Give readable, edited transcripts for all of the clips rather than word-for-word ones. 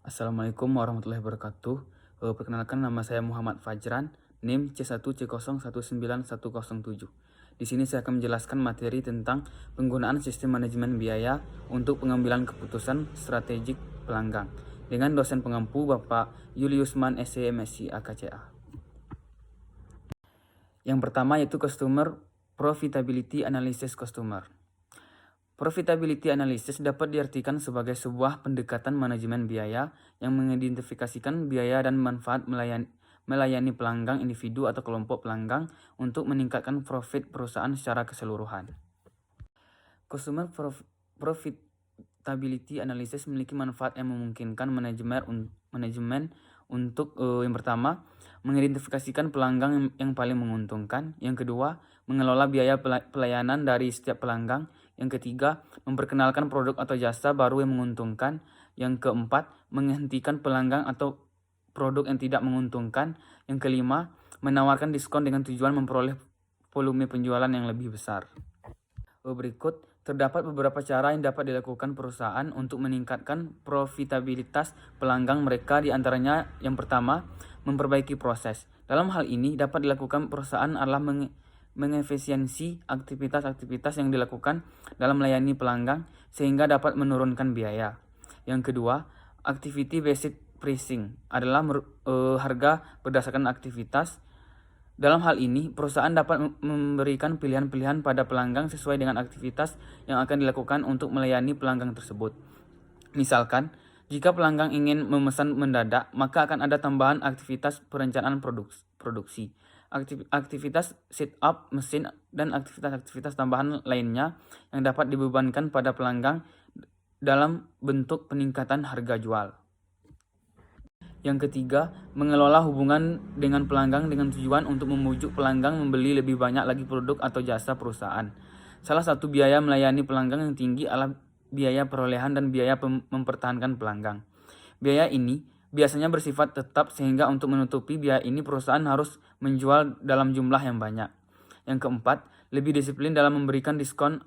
Assalamualaikum warahmatullahi wabarakatuh. Perkenalkan nama saya Muhammad Fajran, NIM C1C019107. Di sini saya akan menjelaskan materi tentang penggunaan sistem manajemen biaya untuk pengambilan keputusan strategik pelanggan dengan dosen pengampu Bapak Yuliusman SCMSI AKCA. Yang pertama yaitu Customer Profitability Analysis Customer. Profitability analysis dapat diartikan sebagai sebuah pendekatan manajemen biaya yang mengidentifikasikan biaya dan manfaat melayani pelanggan individu atau kelompok pelanggan untuk meningkatkan profit perusahaan secara keseluruhan. Customer Profitability Analysis memiliki manfaat yang memungkinkan manajemen untuk yang pertama, mengidentifikasikan pelanggan yang paling menguntungkan. Yang kedua, mengelola biaya pelayanan dari setiap pelanggan. Yang ketiga, memperkenalkan produk atau jasa baru yang menguntungkan. Yang keempat, menghentikan pelanggan atau produk yang tidak menguntungkan. Yang kelima, menawarkan diskon dengan tujuan memperoleh volume penjualan yang lebih besar. Berikut, terdapat beberapa cara yang dapat dilakukan perusahaan untuk meningkatkan profitabilitas pelanggan mereka, di antaranya yang pertama, memperbaiki proses. Dalam hal ini dapat dilakukan perusahaan adalah mengefisiensi aktivitas-aktivitas yang dilakukan dalam melayani pelanggan sehingga dapat menurunkan biaya. Yang kedua, activity based pricing adalah harga berdasarkan aktivitas. Dalam hal ini, perusahaan dapat memberikan pilihan-pilihan pada pelanggan sesuai dengan aktivitas yang akan dilakukan untuk melayani pelanggan tersebut. Misalkan, jika pelanggan ingin memesan mendadak, maka akan ada tambahan aktivitas perencanaan produksi, aktivitas setup mesin, dan aktivitas-aktivitas tambahan lainnya yang dapat dibebankan pada pelanggan dalam bentuk peningkatan harga jual. Yang ketiga, mengelola hubungan dengan pelanggan dengan tujuan untuk membujuk pelanggan membeli lebih banyak lagi produk atau jasa perusahaan. Salah satu biaya melayani pelanggan yang tinggi adalah biaya perolehan dan biaya mempertahankan pelanggan. Biaya ini biasanya bersifat tetap sehingga untuk menutupi biaya ini perusahaan harus menjual dalam jumlah yang banyak. Yang keempat, lebih disiplin dalam memberikan diskon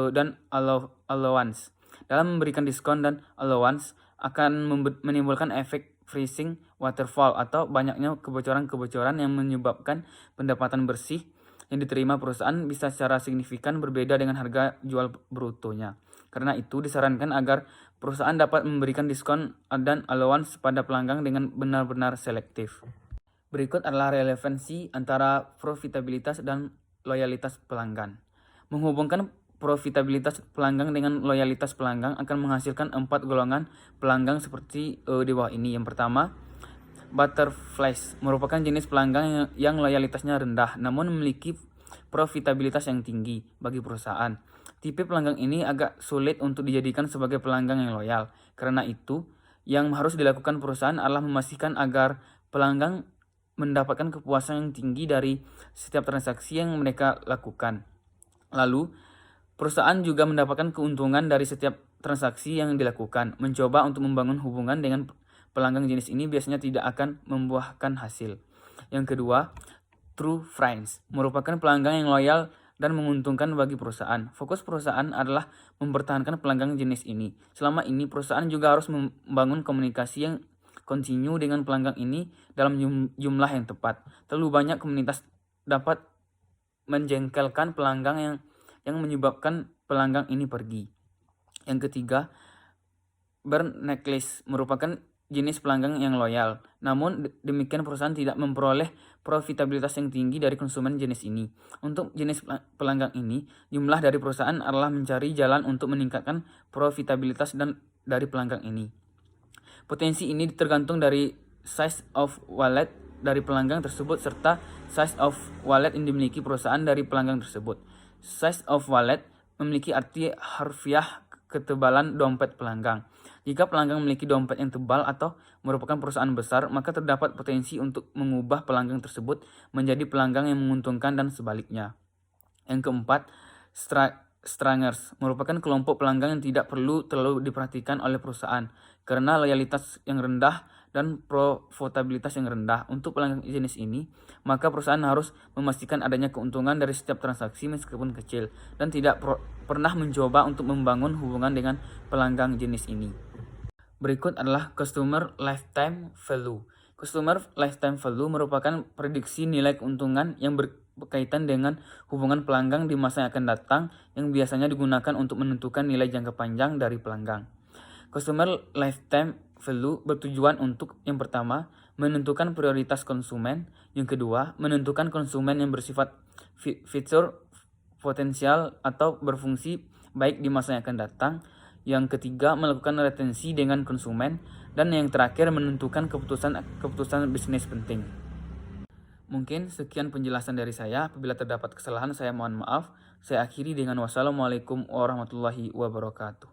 dan allowance. Dalam memberikan diskon dan allowance akan menimbulkan efek freezing waterfall atau banyaknya kebocoran-kebocoran yang menyebabkan pendapatan bersih yang diterima perusahaan bisa secara signifikan berbeda dengan harga jual brutonya. Karena itu disarankan agar perusahaan dapat memberikan diskon dan allowance pada pelanggan dengan benar-benar selektif. Berikut adalah relevansi antara profitabilitas dan loyalitas pelanggan. Menghubungkan profitabilitas pelanggan dengan loyalitas pelanggan akan menghasilkan 4 golongan pelanggan seperti di bawah ini. Yang pertama, butterflies merupakan jenis pelanggan yang loyalitasnya rendah namun memiliki profitabilitas yang tinggi bagi perusahaan. Tipe pelanggan ini agak sulit untuk dijadikan sebagai pelanggan yang loyal. Karena itu, yang harus dilakukan perusahaan adalah memastikan agar pelanggan mendapatkan kepuasan yang tinggi dari setiap transaksi yang mereka lakukan. Lalu, perusahaan juga mendapatkan keuntungan dari setiap transaksi yang dilakukan. Mencoba untuk membangun hubungan dengan pelanggan jenis ini biasanya tidak akan membuahkan hasil. Yang kedua, true friends merupakan pelanggan yang loyal dan menguntungkan bagi perusahaan. Fokus perusahaan adalah mempertahankan pelanggan jenis ini. Selama ini, perusahaan juga harus membangun komunikasi yang kontinu dengan pelanggan ini dalam jumlah yang tepat. Terlalu banyak komunitas dapat menjengkelkan pelanggan yang menyebabkan pelanggan ini pergi. Yang ketiga, burn necklace merupakan jenis pelanggan yang loyal. Namun demikian perusahaan tidak memperoleh profitabilitas yang tinggi dari konsumen jenis ini. Untuk jenis pelanggan ini, jumlah dari perusahaan adalah mencari jalan untuk meningkatkan profitabilitas dari pelanggan ini. Potensi ini tergantung dari size of wallet dari pelanggan tersebut serta size of wallet yang dimiliki perusahaan dari pelanggan tersebut. Size of wallet memiliki arti harfiah ketebalan dompet pelanggan. Jika pelanggan memiliki dompet yang tebal atau merupakan perusahaan besar, maka terdapat potensi untuk mengubah pelanggan tersebut menjadi pelanggan yang menguntungkan dan sebaliknya. Yang keempat, strangers merupakan kelompok pelanggan yang tidak perlu terlalu diperhatikan oleh perusahaan karena loyalitas yang rendah dan profitabilitas yang rendah. Untuk pelanggan jenis ini, maka perusahaan harus memastikan adanya keuntungan dari setiap transaksi meskipun kecil dan tidak pernah mencoba untuk membangun hubungan dengan pelanggan jenis ini. Berikut adalah Customer Lifetime Value. Customer Lifetime Value merupakan prediksi nilai keuntungan yang berkaitan dengan hubungan pelanggan di masa yang akan datang yang biasanya digunakan untuk menentukan nilai jangka panjang dari pelanggan. Customer Lifetime Value bertujuan untuk yang pertama, menentukan prioritas konsumen, yang kedua, menentukan konsumen yang bersifat fitur potensial atau berfungsi baik di masa yang akan datang, yang ketiga, melakukan retensi dengan konsumen, dan yang terakhir, menentukan keputusan bisnis penting. Mungkin sekian penjelasan dari saya. Apabila terdapat kesalahan, saya mohon maaf. Saya akhiri dengan wassalamualaikum warahmatullahi wabarakatuh.